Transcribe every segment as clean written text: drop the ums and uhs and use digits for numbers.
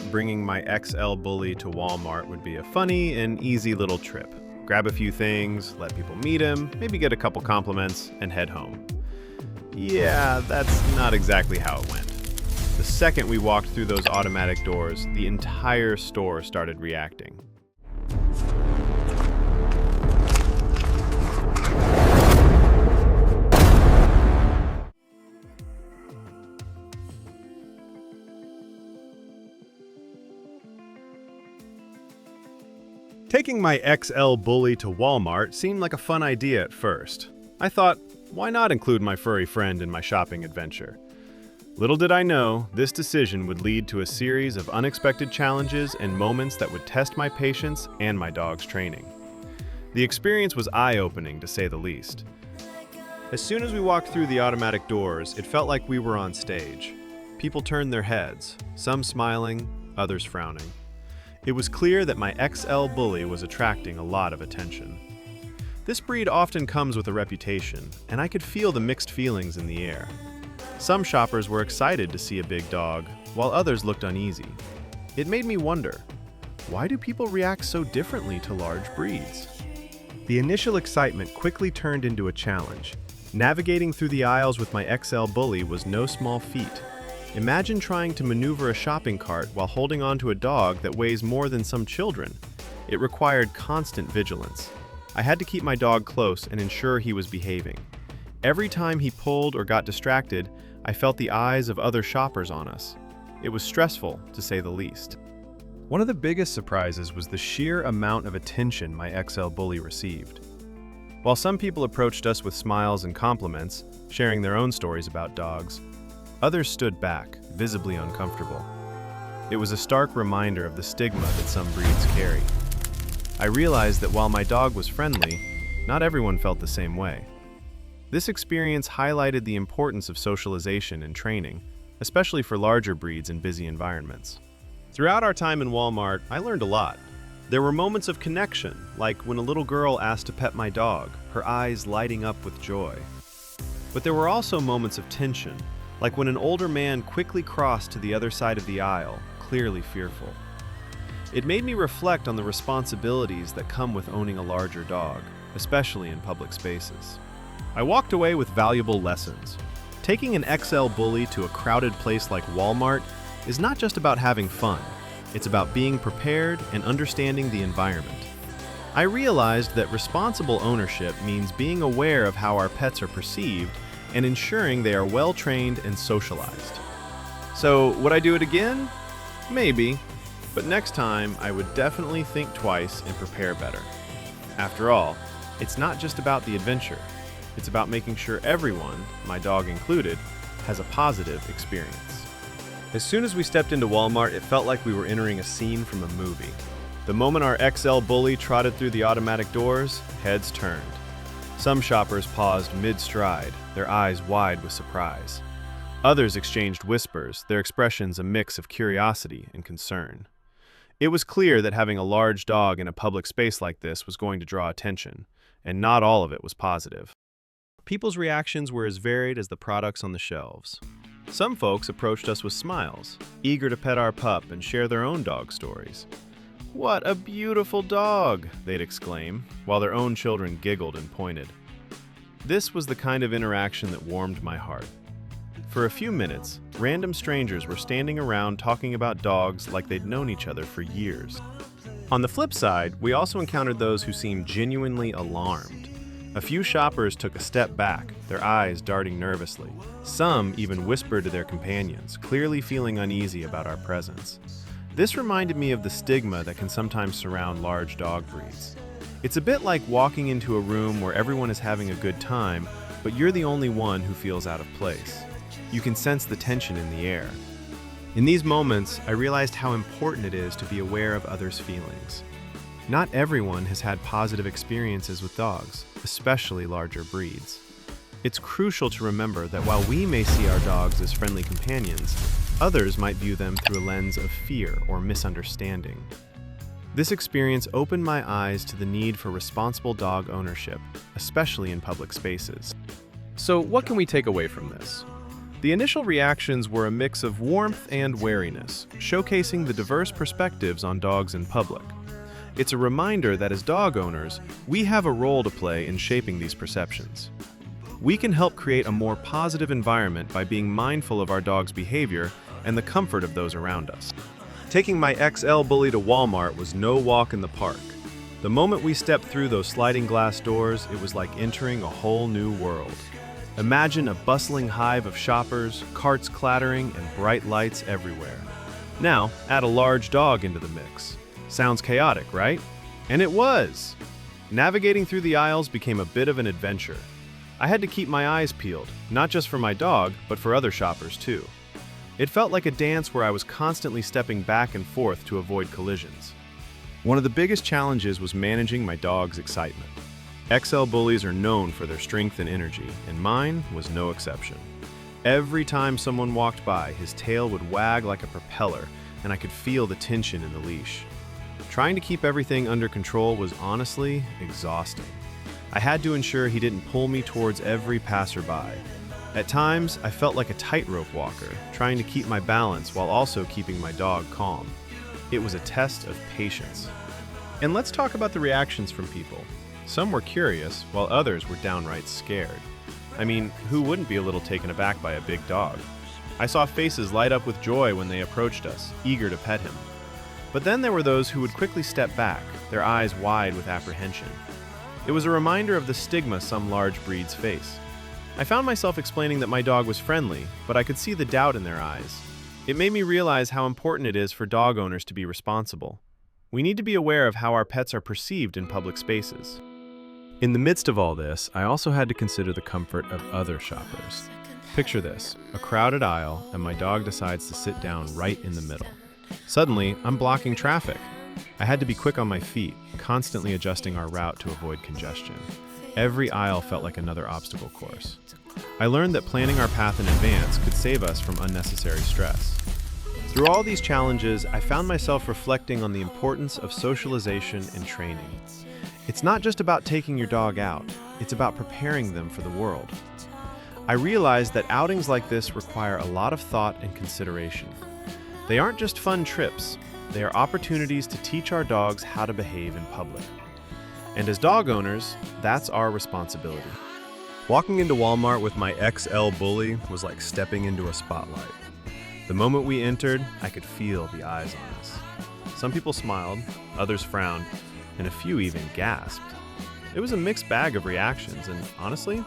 thought bringing my XL Bully to Walmart would be a funny and easy little trip. Grab a few things, let people meet him, maybe get a couple compliments, and head home. Yeah, that's not exactly how it went. The second we walked through those automatic doors, the entire store started reacting. Taking my XL Bully to Walmart seemed like a fun idea at first. I thought, why not include my furry friend in my shopping adventure? Little did I know, this decision would lead to a series of unexpected challenges and moments that would test my patience and my dog's training. The experience was eye-opening, to say the least. As soon as we walked through the automatic doors, it felt like we were on stage. People turned their heads, some smiling, others frowning. It was clear that my XL Bully was attracting a lot of attention. This breed often comes with a reputation, and I could feel the mixed feelings in the air. Some shoppers were excited to see a big dog, while others looked uneasy. It made me wonder, why do people react so differently to large breeds? The initial excitement quickly turned into a challenge. Navigating through the aisles with my XL Bully was no small feat. Imagine trying to maneuver a shopping cart while holding on to a dog that weighs more than some children. It required constant vigilance. I had to keep my dog close and ensure he was behaving. Every time he pulled or got distracted, I felt the eyes of other shoppers on us. It was stressful, to say the least. One of the biggest surprises was the sheer amount of attention my XL Bully received. While some people approached us with smiles and compliments, sharing their own stories about dogs, others stood back, visibly uncomfortable. It was a stark reminder of the stigma that some breeds carry. I realized that while my dog was friendly, not everyone felt the same way. This experience highlighted the importance of socialization and training, especially for larger breeds in busy environments. Throughout our time in Walmart, I learned a lot. There were moments of connection, like when a little girl asked to pet my dog, her eyes lighting up with joy. But there were also moments of tension, like when an older man quickly crossed to the other side of the aisle, clearly fearful. It made me reflect on the responsibilities that come with owning a larger dog, especially in public spaces. I walked away with valuable lessons. Taking an XL Bully to a crowded place like Walmart is not just about having fun, it's about being prepared and understanding the environment. I realized that responsible ownership means being aware of how our pets are perceived and ensuring they are well-trained and socialized. So, would I do it again? Maybe, but next time I would definitely think twice and prepare better. After all, it's not just about the adventure, it's about making sure everyone, my dog included, has a positive experience. As soon as we stepped into Walmart, it felt like we were entering a scene from a movie. The moment our XL Bully trotted through the automatic doors, heads turned. Some shoppers paused mid-stride, their eyes wide with surprise. Others exchanged whispers, their expressions a mix of curiosity and concern. It was clear that having a large dog in a public space like this was going to draw attention, and not all of it was positive. People's reactions were as varied as the products on the shelves. Some folks approached us with smiles, eager to pet our pup and share their own dog stories. "What a beautiful dog!" they'd exclaim, while their own children giggled and pointed. This was the kind of interaction that warmed my heart. For a few minutes, random strangers were standing around talking about dogs like they'd known each other for years. On the flip side, we also encountered those who seemed genuinely alarmed. A few shoppers took a step back, their eyes darting nervously. Some even whispered to their companions, clearly feeling uneasy about our presence. This reminded me of the stigma that can sometimes surround large dog breeds. It's a bit like walking into a room where everyone is having a good time, but you're the only one who feels out of place. You can sense the tension in the air. In these moments, I realized how important it is to be aware of others' feelings. Not everyone has had positive experiences with dogs, especially larger breeds. It's crucial to remember that while we may see our dogs as friendly companions, others might view them through a lens of fear or misunderstanding. This experience opened my eyes to the need for responsible dog ownership, especially in public spaces. So what can we take away from this? The initial reactions were a mix of warmth and wariness, showcasing the diverse perspectives on dogs in public. It's a reminder that as dog owners, we have a role to play in shaping these perceptions. We can help create a more positive environment by being mindful of our dog's behavior and the comfort of those around us. Taking my XL Bully to Walmart was no walk in the park. The moment we stepped through those sliding glass doors, it was like entering a whole new world. Imagine a bustling hive of shoppers, carts clattering, and bright lights everywhere. Now, add a large dog into the mix. Sounds chaotic, right? And it was! Navigating through the aisles became a bit of an adventure. I had to keep my eyes peeled, not just for my dog, but for other shoppers too. It felt like a dance where I was constantly stepping back and forth to avoid collisions. One of the biggest challenges was managing my dog's excitement. XL Bullies are known for their strength and energy, and mine was no exception. Every time someone walked by, his tail would wag like a propeller, and I could feel the tension in the leash. Trying to keep everything under control was honestly exhausting. I had to ensure he didn't pull me towards every passerby. At times, I felt like a tightrope walker, trying to keep my balance while also keeping my dog calm. It was a test of patience. And let's talk about the reactions from people. Some were curious, while others were downright scared. I mean, who wouldn't be a little taken aback by a big dog? I saw faces light up with joy when they approached us, eager to pet him. But then there were those who would quickly step back, their eyes wide with apprehension. It was a reminder of the stigma some large breeds face. I found myself explaining that my dog was friendly, but I could see the doubt in their eyes. It made me realize how important it is for dog owners to be responsible. We need to be aware of how our pets are perceived in public spaces. In the midst of all this, I also had to consider the comfort of other shoppers. Picture this, a crowded aisle, and my dog decides to sit down right in the middle. Suddenly, I'm blocking traffic. I had to be quick on my feet, constantly adjusting our route to avoid congestion. Every aisle felt like another obstacle course. I learned that planning our path in advance could save us from unnecessary stress. Through all these challenges, I found myself reflecting on the importance of socialization and training. It's not just about taking your dog out, it's about preparing them for the world. I realized that outings like this require a lot of thought and consideration. They aren't just fun trips, they are opportunities to teach our dogs how to behave in public. And as dog owners, that's our responsibility. Walking into Walmart with my XL Bully was like stepping into a spotlight. The moment we entered, I could feel the eyes on us. Some people smiled, others frowned, and a few even gasped. It was a mixed bag of reactions, and honestly,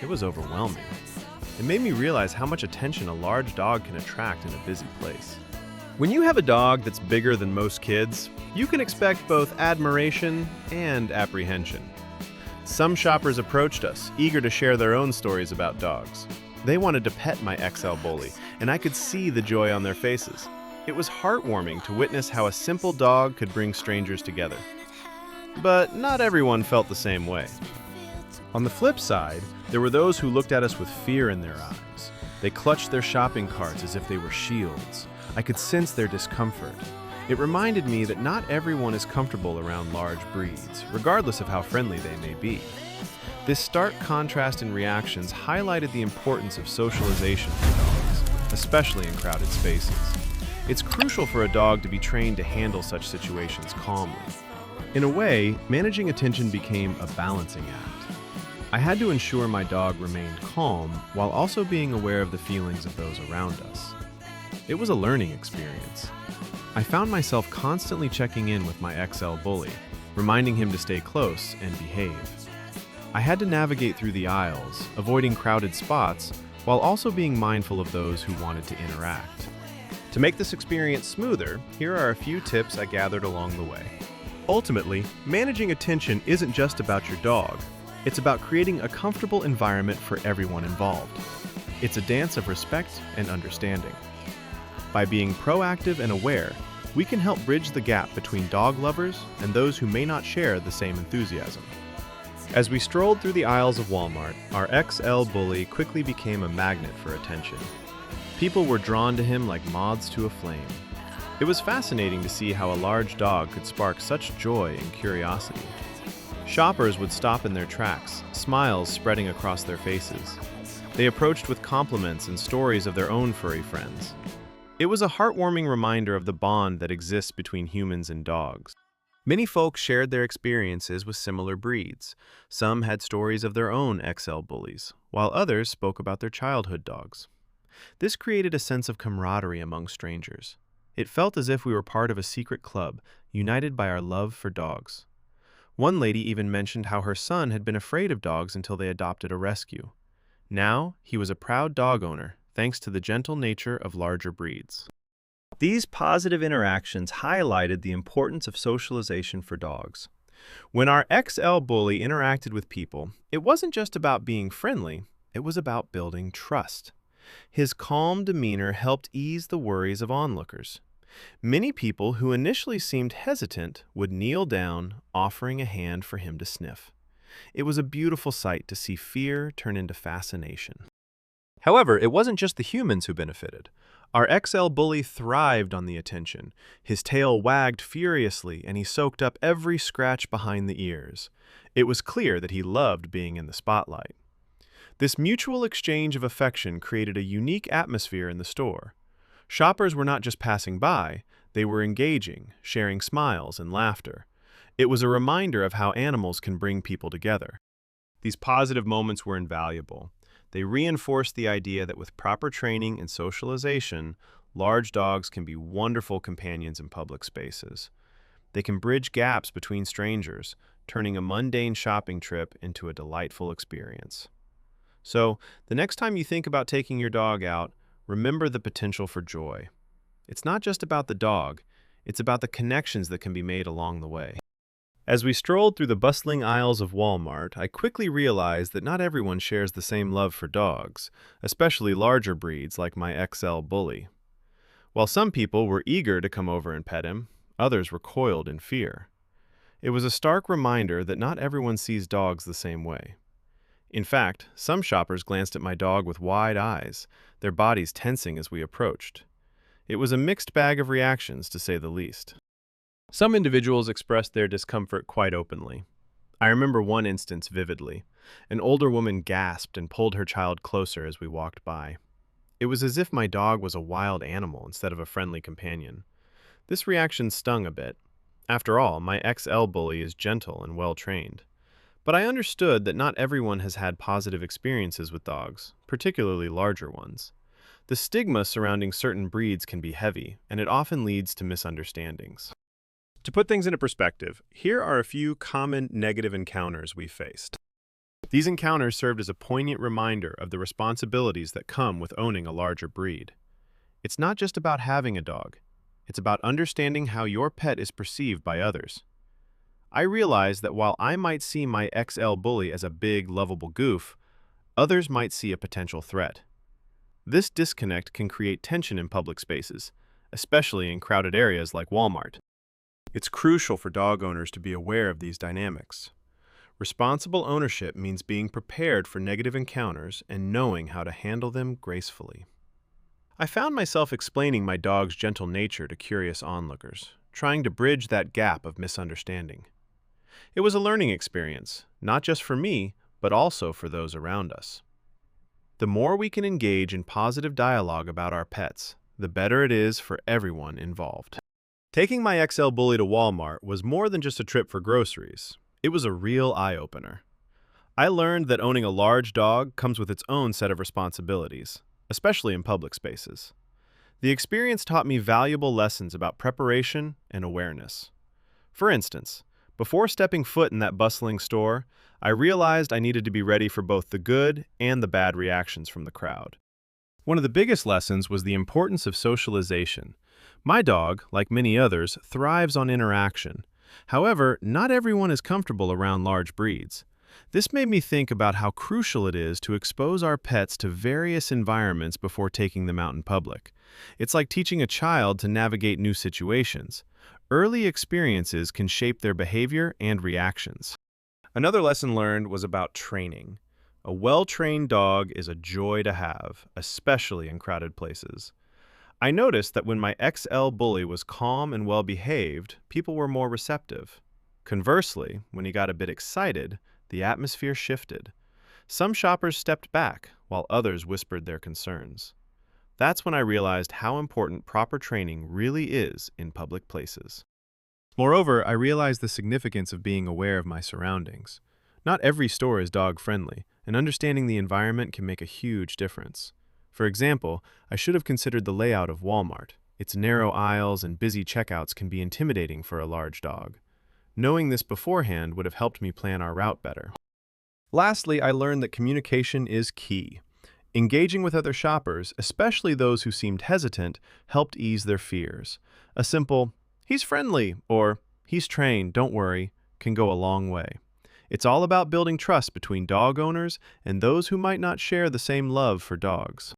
it was overwhelming. It made me realize how much attention a large dog can attract in a busy place. When you have a dog that's bigger than most kids, you can expect both admiration and apprehension. Some shoppers approached us, eager to share their own stories about dogs. They wanted to pet my XL Bully, and I could see the joy on their faces. It was heartwarming to witness how a simple dog could bring strangers together. But not everyone felt the same way. On the flip side, there were those who looked at us with fear in their eyes. They clutched their shopping carts as if they were shields. I could sense their discomfort. It reminded me that not everyone is comfortable around large breeds, regardless of how friendly they may be. This stark contrast in reactions highlighted the importance of socialization for dogs, especially in crowded spaces. It's crucial for a dog to be trained to handle such situations calmly. In a way, managing attention became a balancing act. I had to ensure my dog remained calm while also being aware of the feelings of those around us. It was a learning experience. I found myself constantly checking in with my XL Bully, reminding him to stay close and behave. I had to navigate through the aisles, avoiding crowded spots, while also being mindful of those who wanted to interact. To make this experience smoother, here are a few tips I gathered along the way. Ultimately, managing attention isn't just about your dog. It's about creating a comfortable environment for everyone involved. It's a dance of respect and understanding. By being proactive and aware, we can help bridge the gap between dog lovers and those who may not share the same enthusiasm. As we strolled through the aisles of Walmart, our XL Bully quickly became a magnet for attention. People were drawn to him like moths to a flame. It was fascinating to see how a large dog could spark such joy and curiosity. Shoppers would stop in their tracks, smiles spreading across their faces. They approached with compliments and stories of their own furry friends. It was a heartwarming reminder of the bond that exists between humans and dogs. Many folks shared their experiences with similar breeds. Some had stories of their own XL bullies, while others spoke about their childhood dogs. This created a sense of camaraderie among strangers. It felt as if we were part of a secret club, united by our love for dogs. One lady even mentioned how her son had been afraid of dogs until they adopted a rescue. Now, he was a proud dog owner, thanks to the gentle nature of larger breeds. These positive interactions highlighted the importance of socialization for dogs. When our XL bully interacted with people, it wasn't just about being friendly, it was about building trust. His calm demeanor helped ease the worries of onlookers. Many people who initially seemed hesitant would kneel down, offering a hand for him to sniff. It was a beautiful sight to see fear turn into fascination. However, it wasn't just the humans who benefited. Our XL bully thrived on the attention. His tail wagged furiously, and he soaked up every scratch behind the ears. It was clear that he loved being in the spotlight. This mutual exchange of affection created a unique atmosphere in the store. Shoppers were not just passing by, they were engaging, sharing smiles and laughter. It was a reminder of how animals can bring people together. These positive moments were invaluable. They reinforced the idea that with proper training and socialization, large dogs can be wonderful companions in public spaces. They can bridge gaps between strangers, turning a mundane shopping trip into a delightful experience. So, the next time you think about taking your dog out, remember the potential for joy. It's not just about the dog, it's about the connections that can be made along the way. As we strolled through the bustling aisles of Walmart, I quickly realized that not everyone shares the same love for dogs, especially larger breeds like my XL bully. While some people were eager to come over and pet him, others recoiled in fear. It was a stark reminder that not everyone sees dogs the same way. In fact, some shoppers glanced at my dog with wide eyes, their bodies tensing as we approached. It was a mixed bag of reactions, to say the least. Some individuals expressed their discomfort quite openly. I remember one instance vividly. An older woman gasped and pulled her child closer as we walked by. It was as if my dog was a wild animal instead of a friendly companion. This reaction stung a bit. After all, my XL bully is gentle and well-trained. But I understood that not everyone has had positive experiences with dogs, particularly larger ones. The stigma surrounding certain breeds can be heavy, and it often leads to misunderstandings. To put things into perspective, here are a few common negative encounters we faced. These encounters served as a poignant reminder of the responsibilities that come with owning a larger breed. It's not just about having a dog. It's about understanding how your pet is perceived by others. I realized that while I might see my XL bully as a big, lovable goof, others might see a potential threat. This disconnect can create tension in public spaces, especially in crowded areas like Walmart. It's crucial for dog owners to be aware of these dynamics. Responsible ownership means being prepared for negative encounters and knowing how to handle them gracefully. I found myself explaining my dog's gentle nature to curious onlookers, trying to bridge that gap of misunderstanding. It was a learning experience, not just for me, but also for those around us. The more we can engage in positive dialogue about our pets, the better it is for everyone involved. Taking my XL bully to Walmart was more than just a trip for groceries. It was a real eye-opener. I learned that owning a large dog comes with its own set of responsibilities, especially in public spaces. The experience taught me valuable lessons about preparation and awareness. For instance, before stepping foot in that bustling store, I realized I needed to be ready for both the good and the bad reactions from the crowd. One of the biggest lessons was the importance of socialization. My dog, like many others, thrives on interaction. However, not everyone is comfortable around large breeds. This made me think about how crucial it is to expose our pets to various environments before taking them out in public. It's like teaching a child to navigate new situations. Early experiences can shape their behavior and reactions. Another lesson learned was about training. A well-trained dog is a joy to have, especially in crowded places. I noticed that when my XL bully was calm and well-behaved, people were more receptive. Conversely, when he got a bit excited, the atmosphere shifted. Some shoppers stepped back, while others whispered their concerns. That's when I realized how important proper training really is in public places. Moreover, I realized the significance of being aware of my surroundings. Not every store is dog-friendly, and understanding the environment can make a huge difference. For example, I should have considered the layout of Walmart. Its narrow aisles and busy checkouts can be intimidating for a large dog. Knowing this beforehand would have helped me plan our route better. Lastly, I learned that communication is key. Engaging with other shoppers, especially those who seemed hesitant, helped ease their fears. A simple, "He's friendly," or "He's trained, don't worry," can go a long way. It's all about building trust between dog owners and those who might not share the same love for dogs.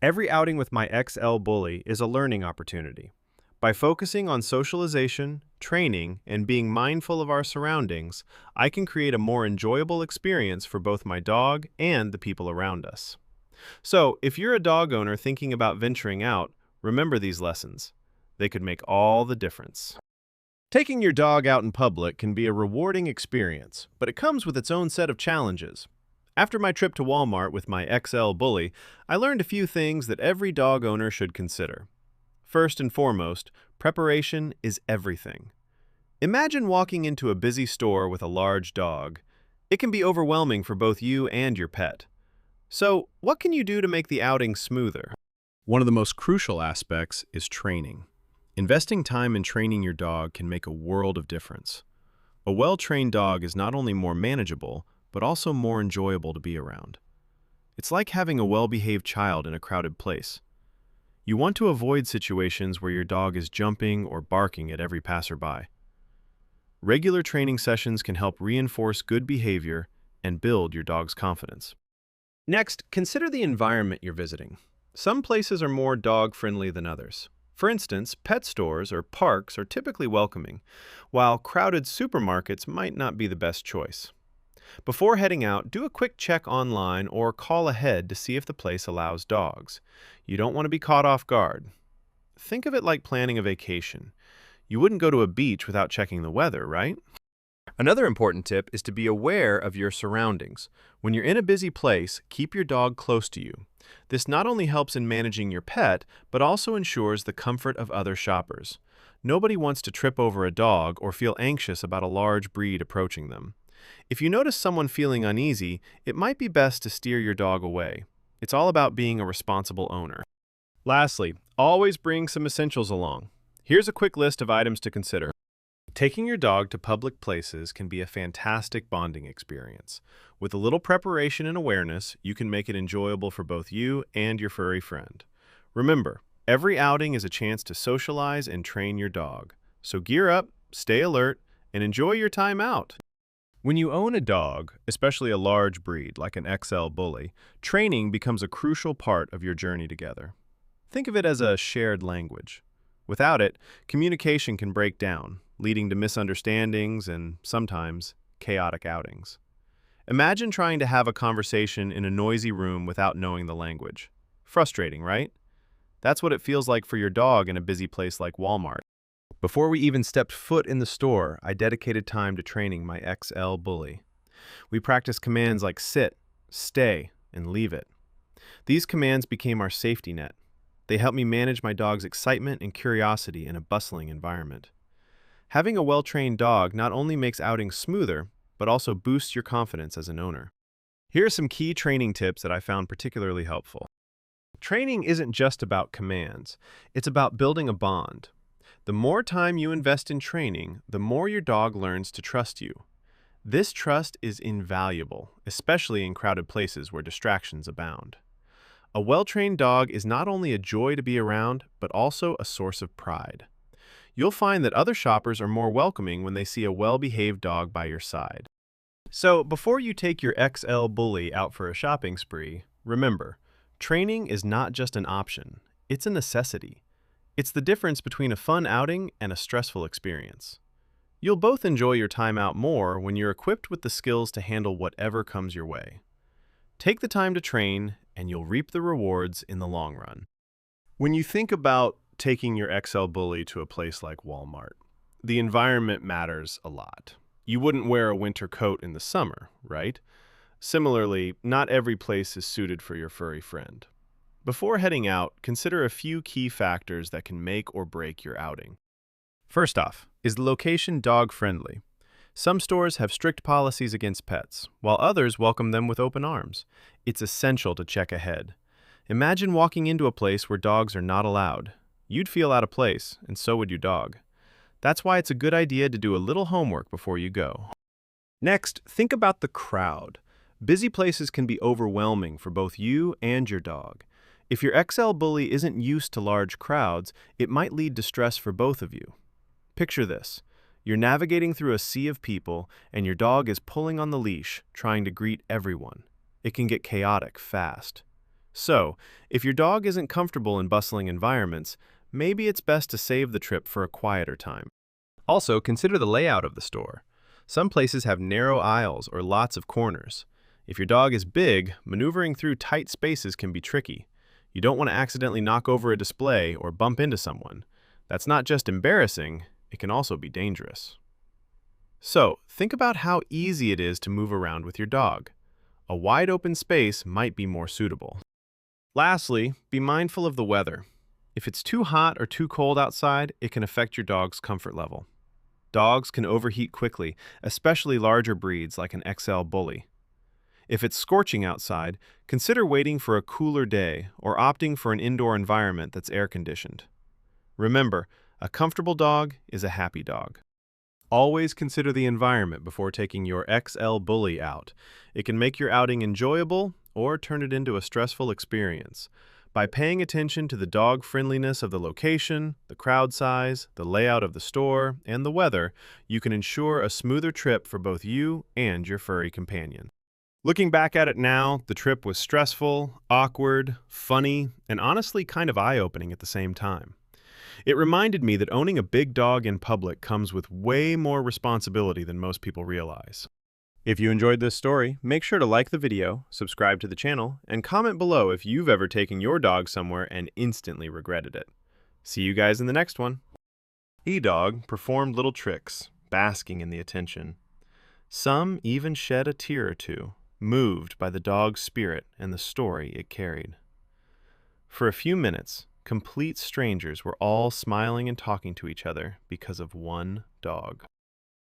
Every outing with my XL Bully is a learning opportunity. By focusing on socialization, training, and being mindful of our surroundings, I can create a more enjoyable experience for both my dog and the people around us. So, if you're a dog owner thinking about venturing out, remember these lessons. They could make all the difference. Taking your dog out in public can be a rewarding experience, but it comes with its own set of challenges. After my trip to Walmart with my XL Bully, I learned a few things that every dog owner should consider. First and foremost, preparation is everything. Imagine walking into a busy store with a large dog. It can be overwhelming for both you and your pet. So, what can you do to make the outing smoother? One of the most crucial aspects is training. Investing time in training your dog can make a world of difference. A well-trained dog is not only more manageable, but also more enjoyable to be around. It's like having a well-behaved child in a crowded place. You want to avoid situations where your dog is jumping or barking at every passerby. Regular training sessions can help reinforce good behavior and build your dog's confidence. Next, consider the environment you're visiting. Some places are more dog-friendly than others. For instance, pet stores or parks are typically welcoming, while crowded supermarkets might not be the best choice. Before heading out, do a quick check online or call ahead to see if the place allows dogs. You don't want to be caught off guard. Think of it like planning a vacation. You wouldn't go to a beach without checking the weather, right? Another important tip is to be aware of your surroundings. When you're in a busy place, keep your dog close to you. This not only helps in managing your pet, but also ensures the comfort of other shoppers. Nobody wants to trip over a dog or feel anxious about a large breed approaching them. If you notice someone feeling uneasy, it might be best to steer your dog away. It's all about being a responsible owner. Lastly, always bring some essentials along. Here's a quick list of items to consider. Taking your dog to public places can be a fantastic bonding experience. With a little preparation and awareness, you can make it enjoyable for both you and your furry friend. Remember, every outing is a chance to socialize and train your dog. So gear up, stay alert, and enjoy your time out. When you own a dog, especially a large breed like an XL Bully, training becomes a crucial part of your journey together. Think of it as a shared language. Without it, communication can break down, leading to misunderstandings and, sometimes, chaotic outings. Imagine trying to have a conversation in a noisy room without knowing the language. Frustrating, right? That's what it feels like for your dog in a busy place like Walmart. Before we even stepped foot in the store, I dedicated time to training my XL Bully. We practiced commands like sit, stay, and leave it. These commands became our safety net. They helped me manage my dog's excitement and curiosity in a bustling environment. Having a well-trained dog not only makes outings smoother, but also boosts your confidence as an owner. Here are some key training tips that I found particularly helpful. Training isn't just about commands. It's about building a bond. The more time you invest in training, the more your dog learns to trust you. This trust is invaluable, especially in crowded places where distractions abound. A well-trained dog is not only a joy to be around, but also a source of pride. You'll find that other shoppers are more welcoming when they see a well-behaved dog by your side. So, before you take your XL Bully out for a shopping spree, remember, training is not just an option, it's a necessity. It's the difference between a fun outing and a stressful experience. You'll both enjoy your time out more when you're equipped with the skills to handle whatever comes your way. Take the time to train, and you'll reap the rewards in the long run. When you think about taking your XL Bully to a place like Walmart, the environment matters a lot. You wouldn't wear a winter coat in the summer, right? Similarly, not every place is suited for your furry friend. Before heading out, consider a few key factors that can make or break your outing. First off, is the location dog-friendly? Some stores have strict policies against pets, while others welcome them with open arms. It's essential to check ahead. Imagine walking into a place where dogs are not allowed. You'd feel out of place, and so would your dog. That's why it's a good idea to do a little homework before you go. Next, think about the crowd. Busy places can be overwhelming for both you and your dog. If your XL bully isn't used to large crowds, it might lead to stress for both of you. Picture this. You're navigating through a sea of people, and your dog is pulling on the leash, trying to greet everyone. It can get chaotic fast. So, if your dog isn't comfortable in bustling environments, maybe it's best to save the trip for a quieter time. Also, consider the layout of the store. Some places have narrow aisles or lots of corners. If your dog is big, maneuvering through tight spaces can be tricky. You don't want to accidentally knock over a display or bump into someone. That's not just embarrassing, it can also be dangerous. So, think about how easy it is to move around with your dog. A wide open space might be more suitable. Lastly, be mindful of the weather. If it's too hot or too cold outside, it can affect your dog's comfort level. Dogs can overheat quickly, especially larger breeds like an XL bully. If it's scorching outside, consider waiting for a cooler day or opting for an indoor environment that's air-conditioned. Remember, a comfortable dog is a happy dog. Always consider the environment before taking your XL bully out. It can make your outing enjoyable or turn it into a stressful experience. By paying attention to the dog friendliness of the location, the crowd size, the layout of the store, and the weather, you can ensure a smoother trip for both you and your furry companion. Looking back at it now, the trip was stressful, awkward, funny, and honestly kind of eye-opening at the same time. It reminded me that owning a big dog in public comes with way more responsibility than most people realize. If you enjoyed this story, make sure to like the video, subscribe to the channel, and comment below if you've ever taken your dog somewhere and instantly regretted it. See you guys in the next one. E-Dog performed little tricks, basking in the attention. Some even shed a tear or two, moved by the dog's spirit and the story it carried. For a few minutes, complete strangers were all smiling and talking to each other because of one dog.